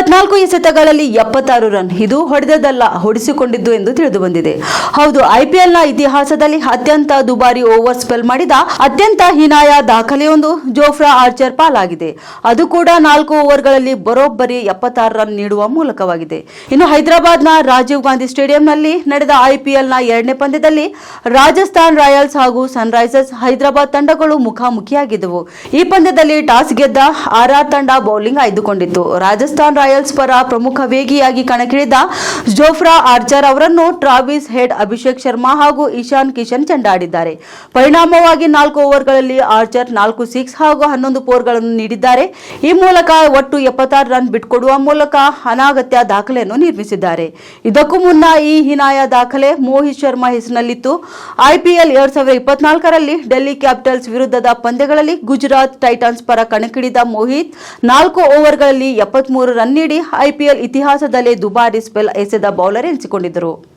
24 ಎಸೆತಗಳಲ್ಲಿ 76 run. ಇದು ಹೊಡೆದದ್ದಲ್ಲ, ಹೊಡೆಸಿಕೊಂಡಿದ್ದು ಎಂದು ತಿಳಿದು ಬಂದಿದೆ. ಹೌದು, ಐಪಿಎಲ್ನ ಇತಿಹಾಸದಲ್ಲಿ ಅತ್ಯಂತ ದುಬಾರಿ ಓವರ್ ಸ್ಪೆಲ್ ಮಾಡಿದ ಅತ್ಯಂತ ಹೀನಾಯ ದಾಖಲೆಯೊಂದು ಜೋಫ್ರಾ ಆರ್ಚರ್ ಪಾಲಾಗಿದೆ. ಅದು ಕೂಡ 4 ಓವರ್ಗಳಲ್ಲಿ ಬರೋಬ್ಬರಿ 76 ರನ್ ನೀಡುವ ಮೂಲಕವಾಗಿದೆ. ಇನ್ನು ಹೈದರಾಬಾದ್ನ ರಾಜೀವ್ ಗಾಂಧಿ ಸ್ಟೇಡಿಯಂನಲ್ಲಿ ನಡೆದ ಐಪಿಎಲ್ನ 2ನೇ ಪಂದ್ಯದಲ್ಲಿ ರಾಜಸ್ಥಾನ್ ರಾಯಲ್ಸ್ ಹಾಗೂ ಸನ್ರೈಸರ್ಸ್ ಹೈದರಾಬಾದ್ ತಂಡಗಳು ಮುಖಾಮುಖಿಯಾಗಿದ್ದವು. ಈ ಪಂದ್ಯದಲ್ಲಿ ಟಾಸ್ ಗೆದ್ದ ಆರ್ಆರ್ ತಂಡ ಬೌಲಿಂಗ್ ಆಯ್ದುಕೊಂಡಿತ್ತು. ರಾಜಸ್ಥಾನ್ ರಾಯಲ್ಸ್ ಪರ ಪ್ರಮುಖ ವೇಗಿಯಾಗಿ ಕಣಕ್ಕಿಳಿದ ಜೋಫ್ರಾ ಆರ್ಚರ್ ಅವರನ್ನು ಟ್ರಾವಿಸ್ ಹೆಡ್, ಅಭಿಷೇಕ್ ಶರ್ಮಾ ಹಾಗೂ ಇಶಾನ್ ಕಿಶನ್ ಚೆಂಡಾಡಿದ್ದಾರೆ. ಪರಿಣಾಮವಾಗಿ 4 ಓವರ್ಗಳಲ್ಲಿ ಆರ್ಚರ್ 4 ಸಿಕ್ಸ್ ಹಾಗೂ 11 ಫೋರ್ಗಳನ್ನು ನೀಡಿದ್ದಾರೆ. ಈ ಮೂಲಕ ಒಟ್ಟು 76 ರನ್ ಬಿಟ್ಕೊಡುವ ಮೂಲಕ ಅನಗತ್ಯ ದಾಖಲೆಯನ್ನು ನಿರ್ಮಿಸಿದ್ದಾರೆ. ಇದಕ್ಕೂ ಮುನ್ನ ಈ ಹೀನಾಯ ದಾಖಲೆ ಮೋಹಿತ್ ಶರ್ಮಾ ಹೆಸರಿನಲ್ಲಿತ್ತು. ಐಪಿಎಲ್ 2024ರಲ್ಲಿ ಡೆಲ್ಲಿ ಕ್ಯಾಪಿಟಲ್ಸ್ ವಿರುದ್ಧದ ಪಂದ್ಯಗಳಲ್ಲಿ ಗುಜರಾತ್ ಟೈಟನ್ಸ್ ಪರ ಕಣಕ್ಕಿಳಿದ ಮೋಹಿತ್ 4 ಓವರ್ಗಳಲ್ಲಿ 73 ರನ್ ನೀಡಿ ಐಪಿಎಲ್ ಇತಿಹಾಸದಲ್ಲೇ ದುಬಾರಿ ಸ್ಪೆಲ್ ಎಸೆದ ಬೌಲರ್ ಎನಿಸಿಕೊಂಡಿದ್ದರು.